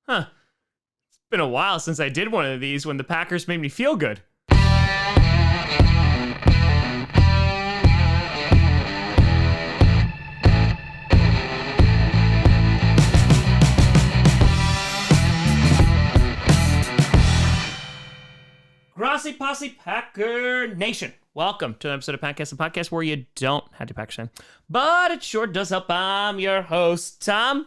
Huh. It's been a while since I did one of these when the Packers made me feel good. Grossi Posse Packer Nation. Welcome to an episode of Podcast, a podcast where you don't have to Packers fan, but it sure does help. I'm your host, Tom.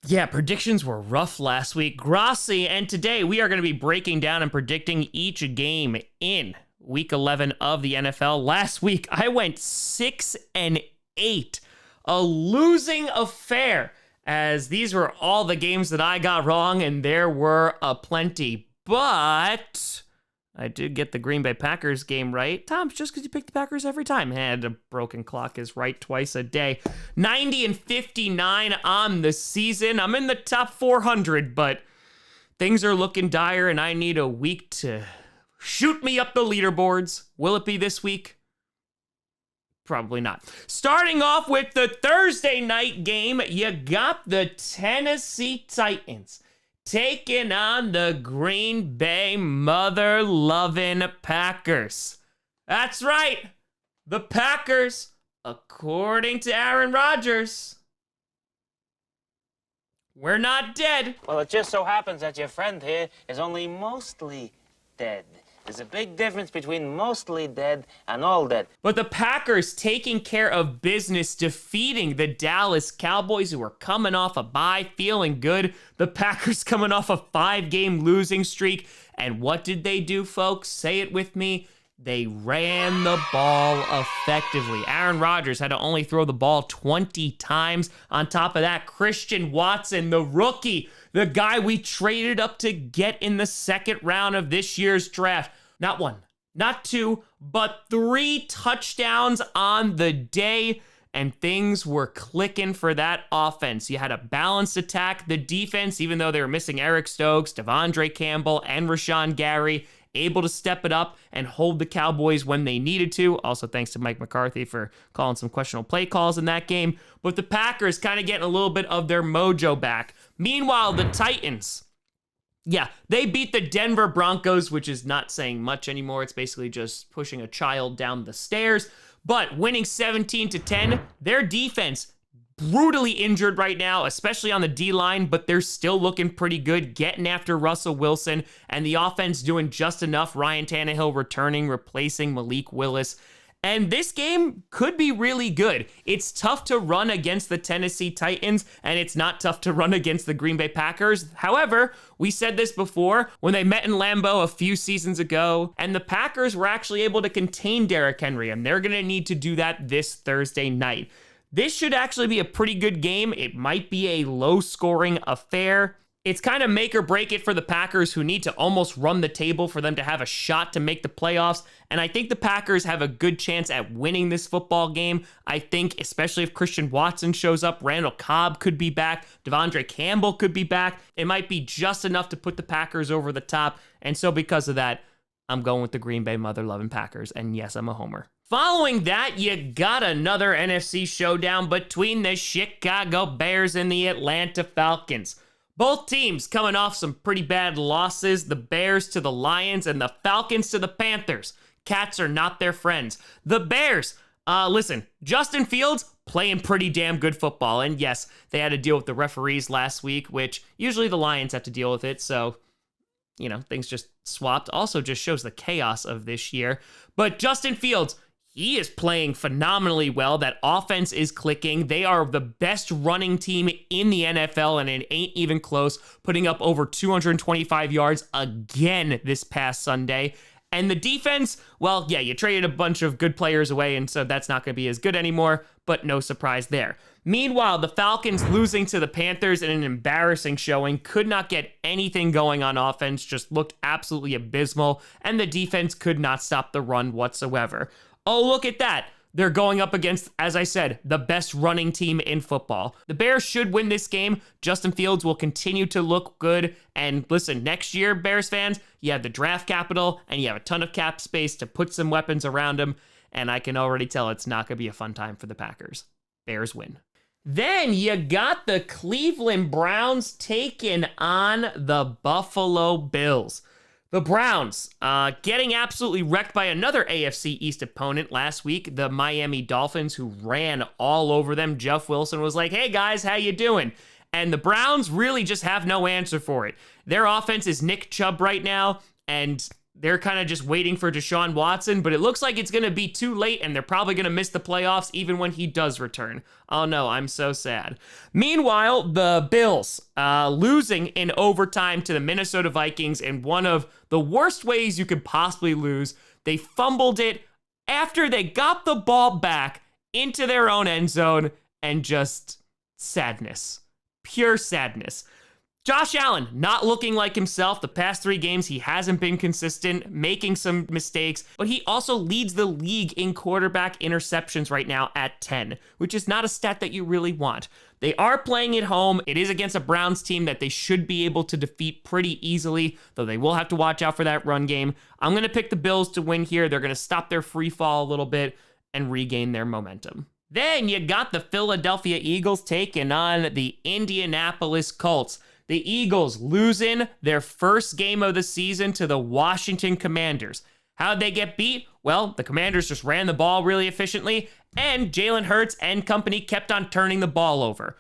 Yeah, predictions were rough last week. Grossi, and today we are going to be breaking down and predicting each game in Week 11 of the NFL. Last week, I went 6-8, a losing affair, as these were all the games that I got wrong, and there were aplenty. But I did get the Green Bay Packers game right. Tom, just because you pick the Packers every time. And a broken clock is right twice a day. 90-59 on the season. I'm in the top 400, but things are looking dire, and I need a week to shoot me up the leaderboards. Will it be this week? Probably not. Starting off with the Thursday night game, you got the Tennessee Titans taking on the Green Bay mother-loving Packers. That's right. The Packers, according to Aaron Rodgers, we're not dead. Well, it just so happens that your friend here is only mostly dead. There's a big difference between mostly dead and all dead. But the Packers taking care of business, defeating the Dallas Cowboys, who were coming off a bye, feeling good. The Packers coming off a 5-game losing streak. And what did they do, folks? Say it with me. They ran the ball effectively. Aaron Rodgers had to only throw the ball 20 times. On top of that, Christian Watson, the rookie, the guy we traded up to get in the second round of this year's draft. Not one, not two, but 3 touchdowns on the day, and things were clicking for that offense. You had a balanced attack. The defense, even though they were missing Eric Stokes, Devondre Campbell, and Rashawn Gary, able to step it up and hold the Cowboys when they needed to. Also, thanks to Mike McCarthy for calling some questionable play calls in that game. But the Packers kind of getting a little bit of their mojo back. Meanwhile, the Titans, yeah, they beat the Denver Broncos, which is not saying much anymore. It's basically just pushing a child down the stairs. But winning 17-10, their defense brutally injured right now, especially on the D-line, but they're still looking pretty good, getting after Russell Wilson, and the offense doing just enough. Ryan Tannehill returning, replacing Malik Willis. And this game could be really good. It's tough to run against the Tennessee Titans, and it's not tough to run against the Green Bay Packers. However, we said this before when they met in Lambeau a few seasons ago, and the Packers were actually able to contain Derrick Henry, and they're going to need to do that this Thursday night. This should actually be a pretty good game. It might be a low-scoring affair. It's kind of make or break it for the Packers, who need to almost run the table for them to have a shot to make the playoffs. And I think the Packers have a good chance at winning this football game. I think, especially if Christian Watson shows up, Randall Cobb could be back, Devondre Campbell could be back. It might be just enough to put the Packers over the top. And so because of that, I'm going with the Green Bay mother-loving Packers. And yes, I'm a homer. Following that, you got another NFC showdown between the Chicago Bears and the Atlanta Falcons. Both teams coming off some pretty bad losses. The Bears to the Lions and the Falcons to the Panthers. Cats are not their friends. The Bears, listen, Justin Fields playing pretty damn good football. And yes, they had to deal with the referees last week, which usually the Lions have to deal with it. So, you know, things just swapped. Also just shows the chaos of this year. But Justin Fields, he is playing phenomenally well. That offense is clicking. They are the best running team in the NFL, and it ain't even close, putting up over 225 yards again this past Sunday. And the defense, well, yeah, you traded a bunch of good players away, and so that's not going to be as good anymore, but no surprise there. Meanwhile, the Falcons losing to the Panthers in an embarrassing showing, could not get anything going on offense, just looked absolutely abysmal, and the defense could not stop the run whatsoever. Oh, look at that. They're going up against, as I said, the best running team in football. The Bears should win this game. Justin Fields will continue to look good. And listen, next year, Bears fans, you have the draft capital and you have a ton of cap space to put some weapons around them. And I can already tell it's not going to be a fun time for the Packers. Bears win. Then you got the Cleveland Browns taking on the Buffalo Bills. The Browns getting absolutely wrecked by another AFC East opponent last week, the Miami Dolphins, who ran all over them. Jeff Wilson was like, hey guys, how you doing? And the Browns really just have no answer for it. Their offense is Nick Chubb right now, and they're kind of just waiting for Deshaun Watson, but it looks like it's going to be too late, and they're probably going to miss the playoffs even when he does return. Oh no, I'm so sad. Meanwhile, the Bills losing in overtime to the Minnesota Vikings in one of the worst ways you could possibly lose. They fumbled it after they got the ball back into their own end zone, and just sadness. Pure sadness. Josh Allen, not looking like himself. The past 3 games, he hasn't been consistent, making some mistakes, but he also leads the league in quarterback interceptions right now at 10, which is not a stat that you really want. They are playing at home. It is against a Browns team that they should be able to defeat pretty easily, though they will have to watch out for that run game. I'm going to pick the Bills to win here. They're going to stop their free fall a little bit and regain their momentum. Then you got the Philadelphia Eagles taking on the Indianapolis Colts. The Eagles losing their first game of the season to the Washington Commanders. How'd they get beat? Well, the Commanders just ran the ball really efficiently, and Jalen Hurts and company kept on turning the ball over.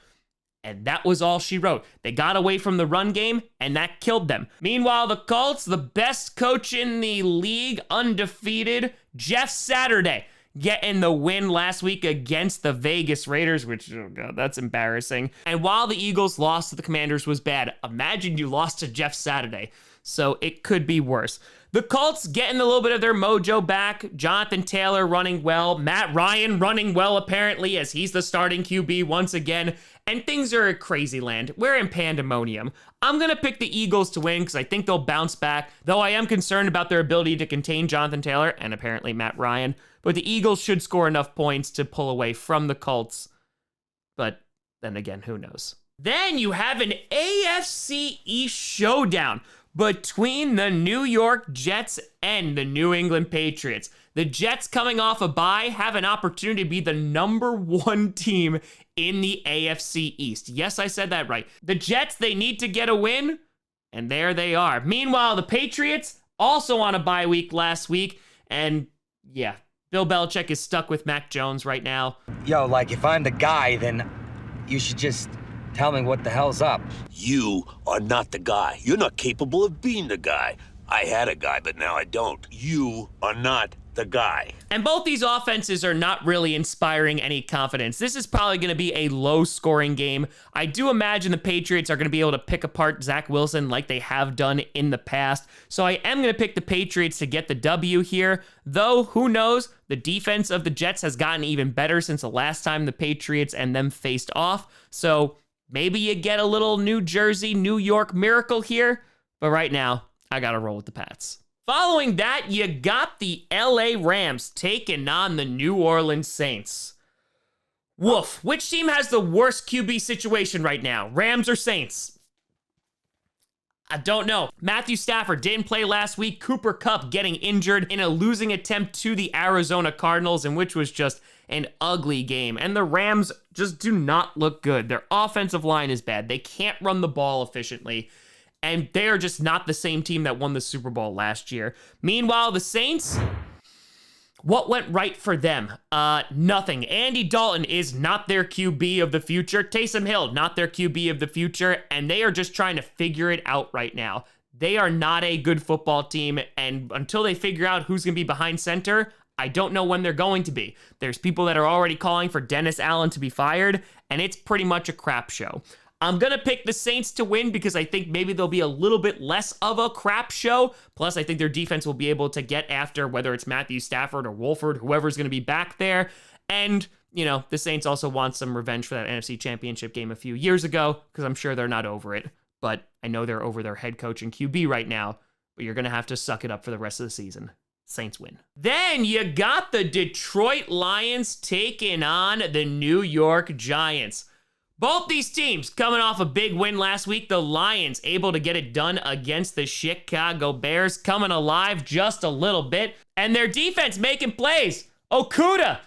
And that was all she wrote. They got away from the run game, and that killed them. Meanwhile, the Colts, the best coach in the league, undefeated, Jeff Saturday, getting the win last week against the Vegas Raiders, which, oh God, that's embarrassing. And while the Eagles lost to the Commanders was bad, imagine you lost to Jeff Saturday. So it could be worse. The Colts getting a little bit of their mojo back. Jonathan Taylor running well. Matt Ryan running well, apparently, as he's the starting QB once again. And things are crazy land. We're in pandemonium. I'm going to pick the Eagles to win because I think they'll bounce back, though I am concerned about their ability to contain Jonathan Taylor and apparently Matt Ryan. But the Eagles should score enough points to pull away from the Colts. But then again, who knows? Then you have an AFC East showdown between the New York Jets and the New England Patriots. The Jets, coming off a bye, have an opportunity to be the #1 team in the AFC East. Yes, I said that right. The Jets, they need to get a win, and there they are. Meanwhile, the Patriots, also on a bye week last week, and yeah, Bill Belichick is stuck with Mac Jones right now. Yo, like, if I'm the guy, then you should just tell me what the hell's up. You are not the guy. You're not capable of being the guy. I had a guy, but now I don't. You are not the guy. And both these offenses are not really inspiring any confidence. This is probably going to be a low-scoring game. I do imagine the Patriots are going to be able to pick apart Zach Wilson like they have done in the past. So I am going to pick the Patriots to get the W here. Though, who knows? The defense of the Jets has gotten even better since the last time the Patriots and them faced off. So maybe you get a little New Jersey, New York miracle here. But right now, I got to roll with the Pats. Following that, you got the LA Rams taking on the New Orleans Saints. Woof. Which team has the worst QB situation right now? Rams or Saints? I don't know. Matthew Stafford didn't play last week. Cooper Kupp getting injured in a losing attempt to the Arizona Cardinals, in which was just an ugly game. And the Rams just do not look good. Their offensive line is bad. They can't run the ball efficiently. And they are just not the same team that won the Super Bowl last year. Meanwhile, the Saints, what went right for them? Nothing. Andy Dalton is not their QB of the future. Taysom Hill, not their QB of the future. And they are just trying to figure it out right now. They are not a good football team. And until they figure out who's going to be behind center, I don't know when they're going to be. There's people that are already calling for Dennis Allen to be fired. And it's pretty much a crap show. I'm going to pick the Saints to win because I think maybe they'll be a little bit less of a crap show. Plus, I think their defense will be able to get after whether it's Matthew Stafford or Wolford, whoever's going to be back there. And, you know, the Saints also want some revenge for that NFC Championship game a few years ago because I'm sure they're not over it. But I know they're over their head coach and QB right now, but you're going to have to suck it up for the rest of the season. Saints win. Then you got the Detroit Lions taking on the New York Giants. Both these teams coming off a big win last week. The Lions able to get it done against the Chicago Bears, coming alive just a little bit. And their defense making plays. Okuda,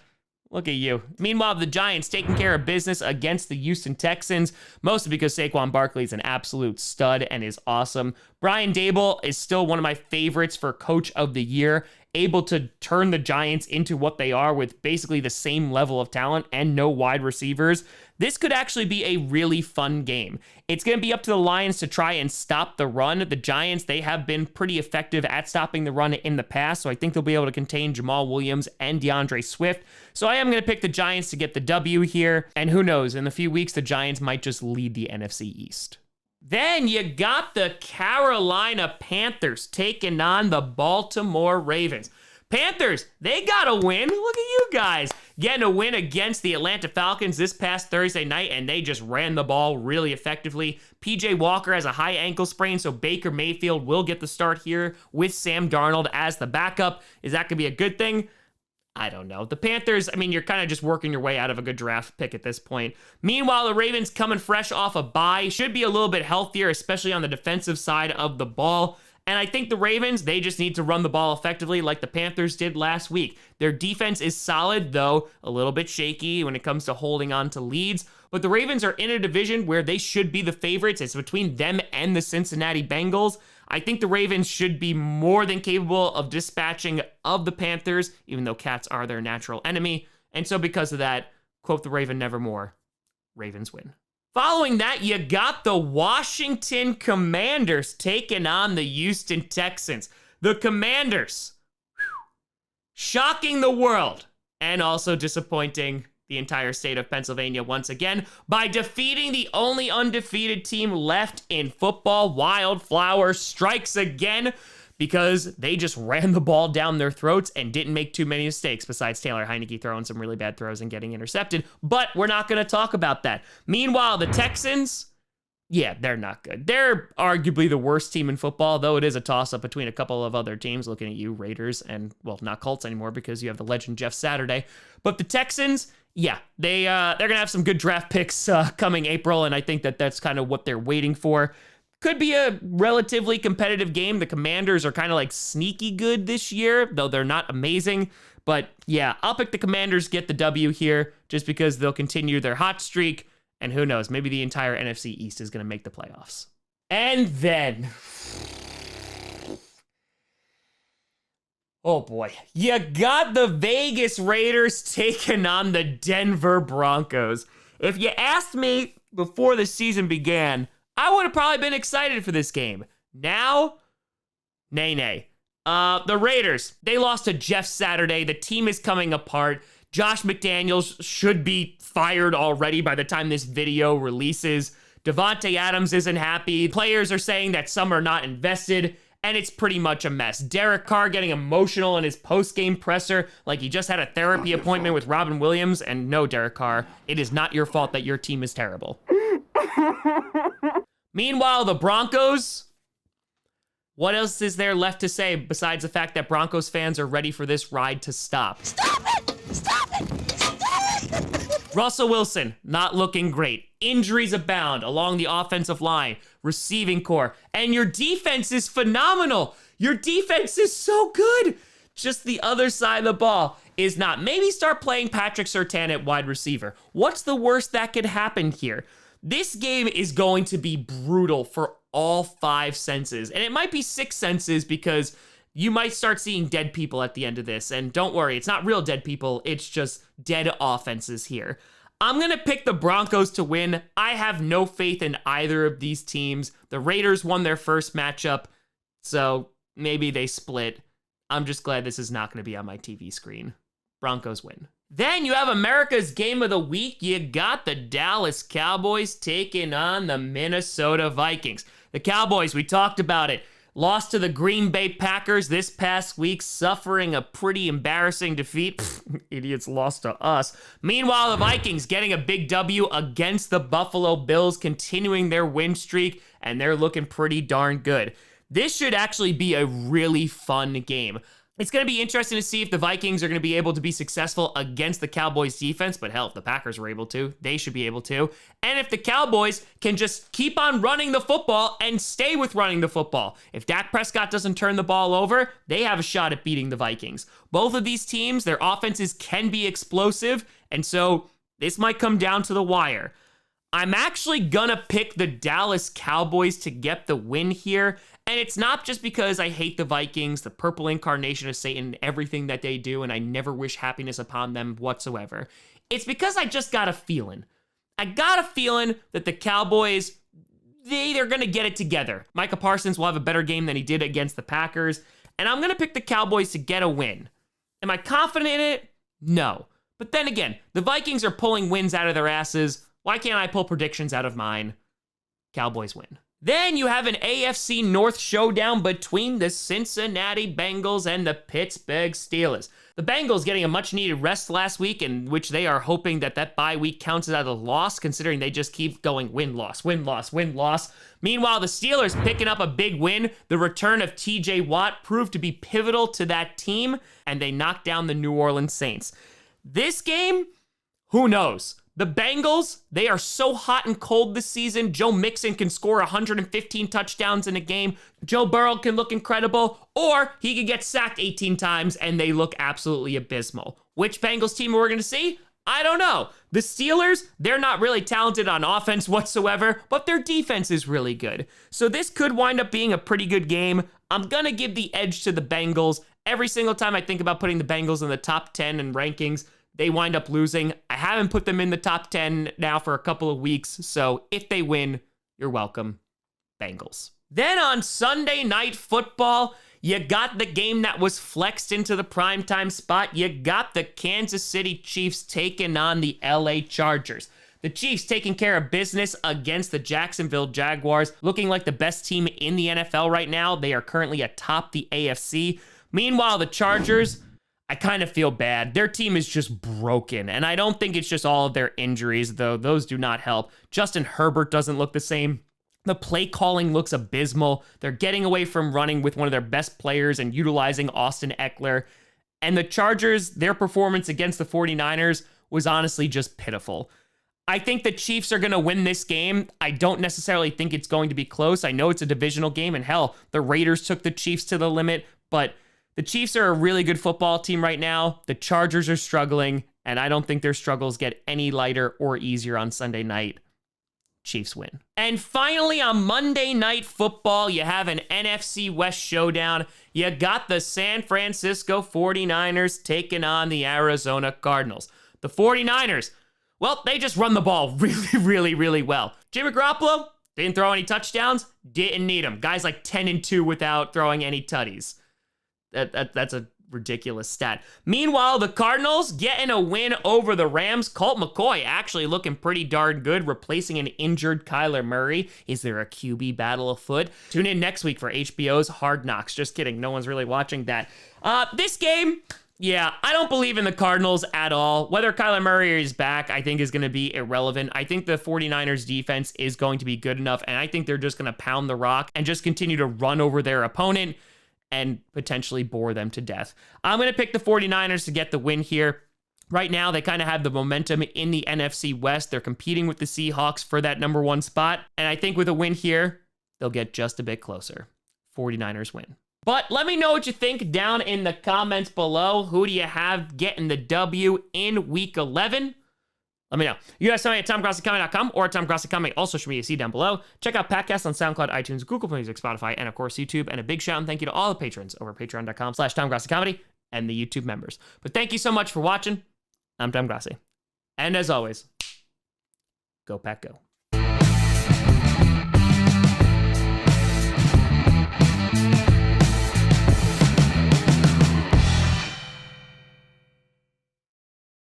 Look at you. Meanwhile, the Giants taking care of business against the Houston Texans, mostly because Saquon Barkley is an absolute stud and is awesome. Brian Daboll is still one of my favorites for Coach of the Year, able to turn the Giants into what they are with basically the same level of talent and no wide receivers. This could actually be a really fun game. It's going to be up to the Lions to try and stop the run. The Giants, they have been pretty effective at stopping the run in the past, so I think they'll be able to contain Jamal Williams and DeAndre Swift. So I am going to pick the Giants to get the W here, and who knows, in a few weeks, the Giants might just lead the NFC East. Then you got the Carolina Panthers taking on the Baltimore Ravens. Panthers, they got a win. Look at you guys getting a win against the Atlanta Falcons this past Thursday night, and they just ran the ball really effectively. PJ Walker has a high ankle sprain, so Baker Mayfield will get the start here with Sam Darnold as the backup. Is that going to be a good thing? I don't know. The Panthers, I mean, you're kind of just working your way out of a good draft pick at this point. Meanwhile, the Ravens coming fresh off a bye should be a little bit healthier, especially on the defensive side of the ball. And I think the Ravens, they just need to run the ball effectively like the Panthers did last week. Their defense is solid, though a little bit shaky when it comes to holding on to leads. But the Ravens are in a division where they should be the favorites. It's between them and the Cincinnati Bengals. I think the Ravens should be more than capable of dispatching of the Panthers, even though cats are their natural enemy. And so because of that, quote the Raven nevermore, Ravens win. Following that, you got the Washington Commanders taking on the Houston Texans. The Commanders, shocking the world and also disappointing the entire state of Pennsylvania once again by defeating the only undefeated team left in football. Wildflower strikes again because they just ran the ball down their throats and didn't make too many mistakes, besides Taylor Heineke throwing some really bad throws and getting intercepted. But we're not going to talk about that. Meanwhile, the Texans, yeah, they're not good. They're arguably the worst team in football, though it is a toss-up between a couple of other teams, looking at you, Raiders, and, well, not Colts anymore because you have the legend Jeff Saturday. But the Texans, yeah, they're going to have some good draft picks coming April, and I think that that's kind of what they're waiting for. Could be a relatively competitive game. The Commanders are kind of like sneaky good this year, though they're not amazing. But yeah, I'll pick the Commanders, get the W here, just because they'll continue their hot streak. And who knows, maybe the entire NFC East is going to make the playoffs. And then, oh boy, you got the Vegas Raiders taking on the Denver Broncos. If you asked me before the season began, I would have probably been excited for this game. Now, nay. The Raiders, they lost to Jeff Saturday. The team is coming apart. Josh McDaniels should be fired already by the time this video releases. Devontae Adams isn't happy. Players are saying that some are not invested, and it's pretty much a mess. Derek Carr getting emotional in his post-game presser like he just had a therapy appointment with Robin Williams. And no, Derek Carr, it is not your fault that your team is terrible. Meanwhile, the Broncos, what else is there left to say besides the fact that Broncos fans are ready for this ride to stop? Stop it! Stop it! Stop it! Russell Wilson, not looking great. Injuries abound along the offensive line, receiving core, and your defense is phenomenal. Your defense is so good. Just the other side of the ball is not. Maybe start playing Patrick Surtain at wide receiver. What's the worst that could happen here? This game is going to be brutal for all five senses. And it might be six senses because you might start seeing dead people at the end of this. And don't worry, it's not real dead people. It's just dead offenses here. I'm going to pick the Broncos to win. I have no faith in either of these teams. The Raiders won their first matchup, so maybe they split. I'm just glad this is not going to be on my TV screen. Broncos win. Then you have America's Game of the Week. You got the Dallas Cowboys taking on the Minnesota Vikings. The Cowboys, we talked about it, lost to the Green Bay Packers this past week, suffering a pretty embarrassing defeat. Idiots lost to us. Meanwhile, the Vikings getting a big W against the Buffalo Bills, continuing their win streak, and they're looking pretty darn good. This should actually be a really fun game. It's going to be interesting to see if the Vikings are going to be able to be successful against the Cowboys defense, but hell, if the Packers were able to, they should be able to. And if the Cowboys can just keep on running the football and stay with running the football. If Dak Prescott doesn't turn the ball over, they have a shot at beating the Vikings. Both of these teams, their offenses can be explosive, and so this might come down to the wire. I'm actually gonna pick the Dallas Cowboys to get the win here. And it's not just because I hate the Vikings, the purple incarnation of Satan, everything that they do, and I never wish happiness upon them whatsoever. It's because I just got a feeling. I got a feeling that the Cowboys, they're going to get it together. Micah Parsons will have a better game than he did against the Packers, and I'm going to pick the Cowboys to get a win. Am I confident in it? No. But then again, the Vikings are pulling wins out of their asses. Why can't I pull predictions out of mine? Cowboys win. Then you have an AFC North showdown between the Cincinnati Bengals and the Pittsburgh Steelers. The Bengals getting a much-needed rest last week, in which they are hoping that that bye week counts as a loss, considering they just keep going win-loss, win-loss, win-loss. Meanwhile, the Steelers picking up a big win. The return of TJ Watt proved to be pivotal to that team, and they knocked down the New Orleans Saints. This game, who knows? The Bengals, they are so hot and cold this season. Joe Mixon can score 115 touchdowns in a game. Joe Burrow can look incredible, or he could get sacked 18 times and they look absolutely abysmal. Which Bengals team we're going to see? I don't know. The Steelers, they're not really talented on offense whatsoever, but their defense is really good. So this could wind up being a pretty good game. I'm going to give the edge to the Bengals. Every single time I think about putting the Bengals in the top 10 in rankings, they wind up losing. I haven't put them in the top 10 now for a couple of weeks, so if they win, you're welcome. Bengals. Then on Sunday Night Football, you got the game that was flexed into the primetime spot. You got the Kansas City Chiefs taking on the LA Chargers. The Chiefs taking care of business against the Jacksonville Jaguars, looking like the best team in the NFL right now. They are currently atop the AFC. Meanwhile, the Chargers, I kind of feel bad. Their team is just broken, and I don't think it's just all of their injuries, though. Those do not help. Justin Herbert doesn't look the same. The play calling looks abysmal. They're getting away from running with one of their best players and utilizing Austin Eckler. And the Chargers, their performance against the 49ers was honestly just pitiful. I think the Chiefs are going to win this game. I don't necessarily think it's going to be close. I know it's a divisional game, and hell, the Raiders took the Chiefs to the limit, but the Chiefs are a really good football team right now. The Chargers are struggling, and I don't think their struggles get any lighter or easier on Sunday night. Chiefs win. And finally, on Monday Night Football, you have an NFC West showdown. You got the San Francisco 49ers taking on the Arizona Cardinals. The 49ers, well, they just run the ball really well. Jimmy Garoppolo didn't throw any touchdowns, didn't need them. Guys like 10-2 without throwing any tutties. That's a ridiculous stat. Meanwhile, the Cardinals getting a win over the Rams. Colt McCoy actually looking pretty darn good, replacing an injured Kyler Murray. Is there a QB battle afoot? Tune in next week for HBO's Hard Knocks. Just kidding. No one's really watching that. This game, yeah, I don't believe in the Cardinals at all. Whether Kyler Murray is back, I think is going to be irrelevant. I think the 49ers defense is going to be good enough, and I think they're just going to pound the rock and just continue to run over their opponent and potentially bore them to death. I'm going to pick the 49ers to get the win here. Right now, they kind of have the momentum in the NFC West. They're competing with the Seahawks for that number 1 spot. And I think with a win here, they'll get just a bit closer. 49ers win. But let me know what you think down in the comments below. Who do you have getting the W in Week 11? Let me know. You guys tell me at TomGrossiComedy.com or at TomGrossiComedy, all social media, see down below. Check out podcasts on SoundCloud, iTunes, Google Play Music, Spotify, and of course YouTube. And a big shout and thank you to all the patrons over at patreon.com/TomGrossiComedy and the YouTube members. But thank you so much for watching. I'm Tom Grossi. And as always, go Pack Go.